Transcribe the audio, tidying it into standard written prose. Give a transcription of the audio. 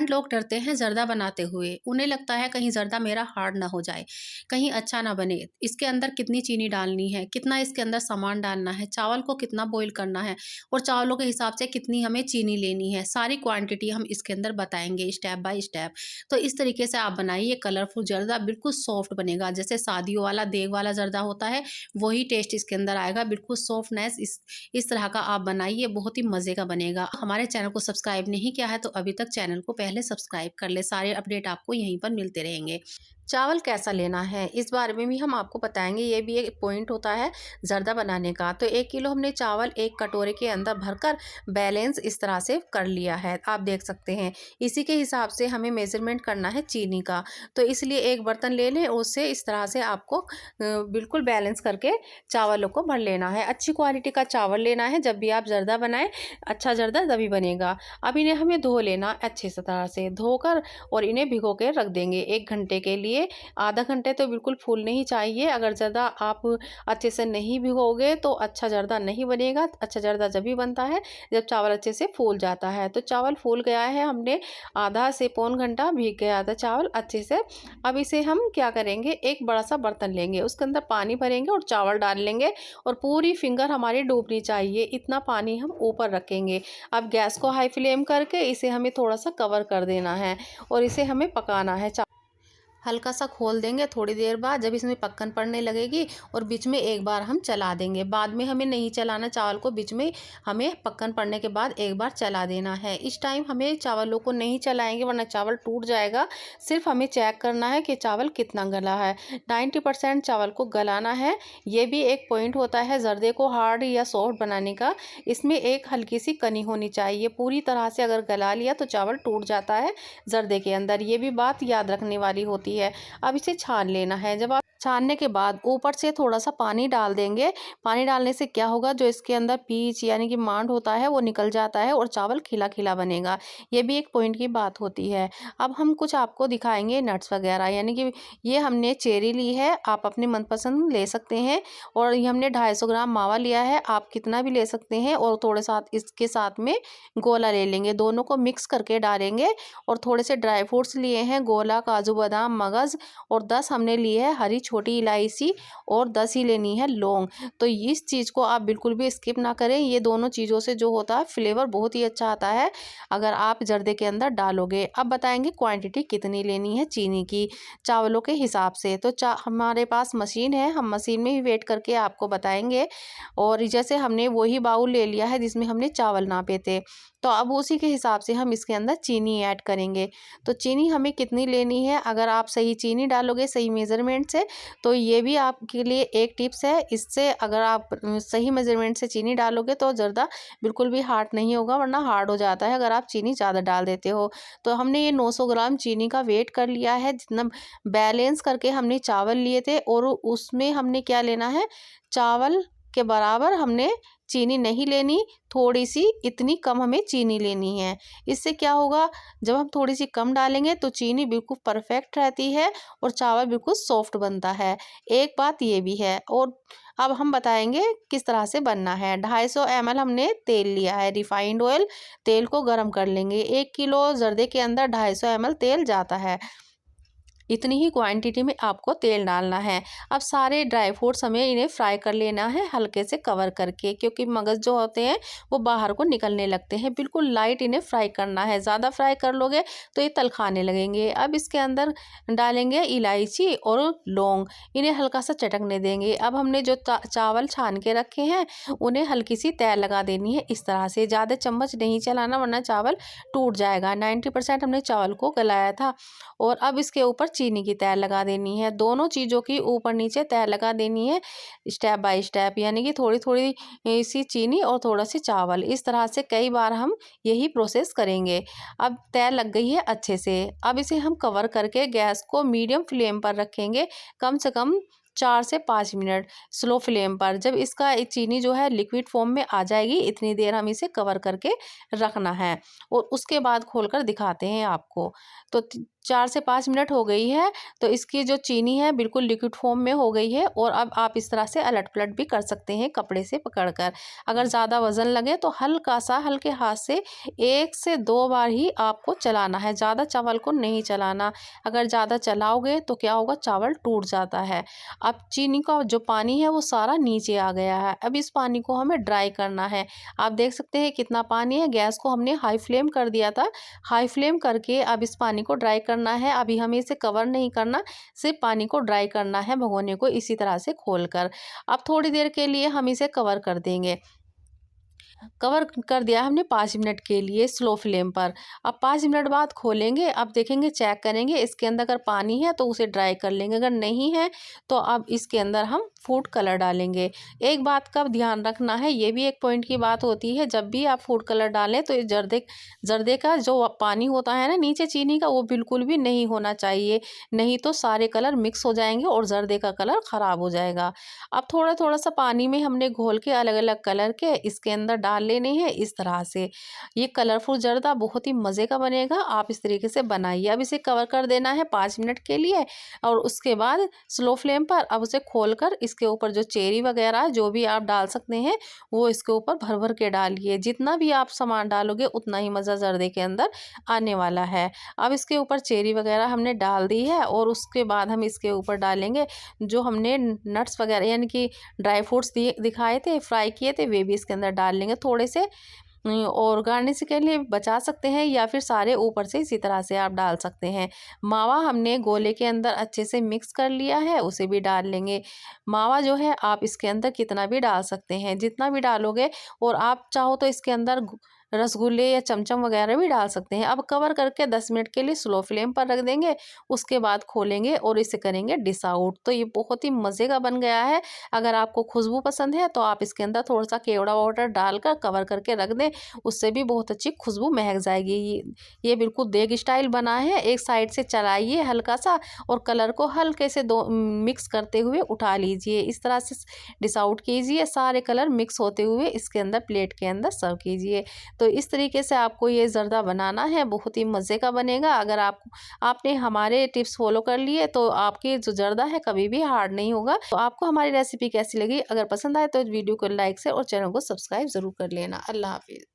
लोग डरते हैं ज़र्दा बनाते हुए। उन्हें लगता है कहीं ज़र्दा मेरा हार्ड ना हो जाए, कहीं अच्छा ना बने। इसके अंदर कितनी चीनी डालनी है, कितना इसके अंदर सामान डालना है, चावल को कितना बॉयल करना है और चावलों के हिसाब से कितनी हमें चीनी लेनी है। सारी क्वांटिटी हम इसके अंदर बताएँगे स्टेप बाय स्टेप। तो इस तरीके से आप बनाइए, कलरफुल ज़र्दा बिल्कुल सॉफ्ट बनेगा। जैसे शादियों वाला देग वाला ज़र्दा होता है, वही टेस्ट इसके अंदर आएगा, बिल्कुल सॉफ्टनेस इस तरह का आप बनाइए, बहुत ही मज़े का बनेगा। हमारे चैनल को सब्सक्राइब नहीं किया है तो अभी तक चैनल को पहले सब्सक्राइब कर ले, सारे अपडेट आपको यहीं पर मिलते रहेंगे। चावल कैसा लेना है इस बारे में भी हम आपको बताएंगे, ये भी एक पॉइंट होता है ज़र्दा बनाने का। तो 1 किलो हमने चावल एक कटोरे के अंदर भरकर बैलेंस इस तरह से कर लिया है, आप देख सकते हैं। इसी के हिसाब से हमें मेजरमेंट करना है चीनी का, तो इसलिए एक बर्तन ले लें, उससे इस तरह से आपको बिल्कुल बैलेंस करके चावलों को भर लेना है। अच्छी क्वालिटी का चावल लेना है, जब भी आप ज़र्दा बनाएं अच्छा ज़र्दा तभी बनेगा। अब इन्हें हमें धो लेना अच्छे से तरह से धोकर और इन्हें भिगो के रख देंगे 1 घंटे के लिए। आधा घंटे तो बिल्कुल फूलने ही चाहिए। अगर ज़र्दा आप अच्छे से नहीं भिगोगे तो अच्छा ज़र्दा नहीं बनेगा। अच्छा ज़र्दा जब भी बनता है जब चावल अच्छे से फूल जाता है। तो चावल फूल गया है, हमने आधा से पौन घंटा भीग गया था चावल अच्छे से। अब इसे हम क्या करेंगे, एक बड़ा सा बर्तन लेंगे, उसके अंदर पानी भरेंगे और चावल डाल लेंगे और पूरी फिंगर हमारी डूबनी चाहिए, इतना पानी हम ऊपर रखेंगे। अब गैस को हाई फ्लेम करके इसे हमें थोड़ा सा कवर कर देना है और इसे हमें पकाना है। हल्का सा खोल देंगे थोड़ी देर बाद, जब इसमें पक्कन पड़ने लगेगी और बीच में एक बार हम चला देंगे। बाद में हमें नहीं चलाना चावल को, बीच में हमें पक्कन पड़ने के बाद एक बार चला देना है। इस टाइम हमें चावलों को नहीं चलाएंगे वरना चावल टूट जाएगा। सिर्फ हमें चेक करना है कि चावल कितना गला है। 90% चावल को गलाना है। ये भी एक पॉइंट होता है ज़र्दे को हार्ड या सॉफ्ट बनाने का। इसमें एक हल्की सी कनी होनी चाहिए। पूरी तरह से अगर गला लिया तो चावल टूट जाता है ज़र्दे के अंदर, ये भी बात याद रखने वाली होती है। अब इसे छान लेना है। जब आप छानने के बाद ऊपर से थोड़ा सा पानी डाल देंगे। पानी डालने से क्या होगा, जो इसके अंदर पीच यानी कि मांड होता है वो निकल जाता है और चावल खिला खिला बनेगा। ये भी एक पॉइंट की बात होती है। अब हम कुछ आपको दिखाएंगे नट्स वगैरह, यानी कि ये हमने चेरी ली है, आप अपनी मनपसंद ले सकते हैं। और ये हमने 250 ग्राम मावा लिया है, आप कितना भी ले सकते हैं। और थोड़े साथ इसके साथ में गोला ले लेंगे, दोनों को मिक्स करके डालेंगे। और थोड़े से ड्राई फ्रूट्स लिए हैं, गोला, काजू बादाम, मगज़। और 10 हमने ली है हरी छोटी इलायची और 10 ही लेनी है लौंग। तो इस चीज़ को आप बिल्कुल भी स्किप ना करें। ये दोनों चीज़ों से जो होता है फ्लेवर बहुत ही अच्छा आता है अगर आप जर्दे के अंदर डालोगे। अब बताएंगे क्वांटिटी कितनी लेनी है चीनी की चावलों के हिसाब से। तो हमारे पास मशीन है, हम मशीन में ही वेट करके आपको बताएंगे। और जैसे हमने वही बाउल ले लिया है जिसमें हमने चावल नापे थे, तो अब उसी के हिसाब से हम इसके अंदर चीनी ऐड करेंगे। तो चीनी हमें कितनी लेनी है, अगर आप सही चीनी डालोगे सही मेज़रमेंट से, तो ये भी आपके लिए एक टिप्स है। इससे अगर आप सही मेज़रमेंट से चीनी डालोगे तो ज़र्दा बिल्कुल भी हार्ड नहीं होगा, वरना हार्ड हो जाता है अगर आप चीनी ज़्यादा डाल देते हो। तो हमने ये 900 ग्राम चीनी का वेट कर लिया है, जितना बैलेंस करके हमने चावल लिए थे। और उसमें हमने क्या लेना है, चावल के बराबर हमने चीनी नहीं लेनी, थोड़ी सी इतनी कम हमें चीनी लेनी है। इससे क्या होगा, जब हम थोड़ी सी कम डालेंगे तो चीनी बिल्कुल परफेक्ट रहती है और चावल बिल्कुल सॉफ्ट बनता है। एक बात ये भी है। और अब हम बताएंगे किस तरह से बनना है। 250 ml हमने तेल लिया है, रिफाइंड ऑयल। तेल को गर्म कर लेंगे। 1 किलो जर्दे के अंदर 250 ml तेल जाता है, इतनी ही क्वांटिटी में आपको तेल डालना है। अब सारे ड्राई फ्रूट्स हमें इन्हें फ्राई कर लेना है हल्के से कवर करके, क्योंकि मगज़ जो होते हैं वो बाहर को निकलने लगते हैं। बिल्कुल लाइट इन्हें फ्राई करना है, ज़्यादा फ्राई कर लोगे तो ये तल खाने लगेंगे। अब इसके अंदर डालेंगे इलायची और लौंग, इन्हें हल्का सा चटकने देंगे। अब हमने जो चावल छान के रखे हैं उन्हें हल्की सी तैर लगा देनी है इस तरह से। ज़्यादा चम्मच नहीं चलाना वरना चावल टूट जाएगा। 90% हमने चावल को गलाया था। और अब इसके ऊपर चीनी की तैर लगा देनी है, दोनों चीज़ों की ऊपर नीचे तैर लगा देनी है स्टेप बाय स्टेप, यानी कि थोड़ी थोड़ी सी चीनी और थोड़ा सी चावल, इस तरह से कई बार हम यही प्रोसेस करेंगे। अब तैर लग गई है अच्छे से। अब इसे हम कवर करके गैस को मीडियम फ्लेम पर रखेंगे, कम से कम 4 से 5 मिनट स्लो फ्लेम पर। जब इसका चीनी जो है लिक्विड फॉर्म में आ जाएगी, इतनी देर हम इसे कवर करके रखना है और उसके बाद खोलकर दिखाते हैं आपको। तो 4 से 5 मिनट हो गई है, तो इसकी जो चीनी है बिल्कुल लिक्विड फॉर्म में हो गई है। और अब आप इस तरह से अलट-पलट भी कर सकते हैं कपड़े से पकड़कर। अगर ज़्यादा वज़न लगे तो हल्का-सा हल्के हाथ से 1 से 2 बार ही आपको चलाना है, ज़्यादा चावल को नहीं चलाना। अगर ज़्यादा चलाओगे तो क्या होगा, चावल टूट जाता है। अब चीनी का जो पानी है वो सारा नीचे आ गया है। अब इस पानी को हमें ड्राई करना है। आप देख सकते हैं कितना पानी है। गैस को हमने हाई फ्लेम कर दिया था। हाई फ्लेम करके अब इस पानी को ड्राई करना है। अभी हमें इसे कवर नहीं करना, सिर्फ पानी को ड्राई करना है भगोने को इसी तरह से खोलकर। अब थोड़ी देर के लिए हम इसे कवर कर देंगे। कवर कर दिया हमने 5 मिनट के लिए स्लो फ्लेम पर। अब 5 मिनट बाद खोलेंगे। अब देखेंगे, चेक करेंगे इसके अंदर अगर पानी है तो उसे ड्राई कर लेंगे, अगर नहीं है तो अब इसके अंदर हम फूड कलर डालेंगे। एक बात का ध्यान रखना है, ये भी एक पॉइंट की बात होती है, जब भी आप फूड कलर डालें तो ये जर्दे का जो पानी होता है ना नीचे चीनी का, वो बिल्कुल भी नहीं होना चाहिए, नहीं तो सारे कलर मिक्स हो जाएंगे और जर्दे का कलर ख़राब हो जाएगा। अब थोड़ा थोड़ा सा पानी में हमने घोल के अलग अलग कलर के इसके अंदर डाल लेने हैं इस तरह से। ये कलरफुल जर्दा बहुत ही मज़े का बनेगा, आप इस तरीके से बनाइए। अब इसे कवर कर देना है 5 मिनट के लिए और उसके बाद स्लो फ्लेम पर अब उसे खोलकर इसके ऊपर जो चेरी वगैरह जो भी आप डाल सकते हैं वो इसके ऊपर भर भर के डालिए। जितना भी आप सामान डालोगे उतना ही मज़ा जर्दे के अंदर आने वाला है। अब इसके ऊपर चेरी वगैरह हमने डाल दी है और उसके बाद हम इसके ऊपर डालेंगे जो हमने नट्स वगैरह यानी कि ड्राई फ्रूट्स दिखाए थे, फ्राई किए थे, वे भी इसके अंदर डाल लेंगे थोड़े से। और गार्निश के लिए बचा सकते हैं या फिर सारे ऊपर से इसी तरह से आप डाल सकते हैं। मावा हमने गोले के अंदर अच्छे से मिक्स कर लिया है, उसे भी डाल लेंगे। मावा जो है आप इसके अंदर कितना भी डाल सकते हैं, जितना भी डालोगे। और आप चाहो तो इसके अंदर रसगुल्ले या चमचम वगैरह भी डाल सकते हैं। अब कवर करके 10 मिनट के लिए स्लो फ्लेम पर रख देंगे, उसके बाद खोलेंगे और इसे करेंगे डिश आउट। तो ये बहुत ही मज़े का बन गया है। अगर आपको खुशबू पसंद है तो आप इसके अंदर थोड़ा सा केवड़ा वाटर डालकर कवर करके रख दें, उससे भी बहुत अच्छी खुशबू महक जाएगी। ये बिल्कुल देग स्टाइल बना है। एक साइड से चलाइए हल्का सा और कलर को हल्के से दो मिक्स करते हुए उठा लीजिए। इस तरह से डिश आउट कीजिए, सारे कलर मिक्स होते हुए इसके अंदर प्लेट के अंदर सर्व कीजिए। तो इस तरीके से आपको ये ज़र्दा बनाना है, बहुत ही मज़े का बनेगा। अगर आपने हमारे टिप्स फॉलो कर लिए तो आपकी जो ज़र्दा है कभी भी हार्ड नहीं होगा। तो आपको हमारी रेसिपी कैसी लगी? अगर पसंद आए तो वीडियो को लाइक से और चैनल को सब्सक्राइब ज़रूर कर लेना। अल्लाह हाफिज़।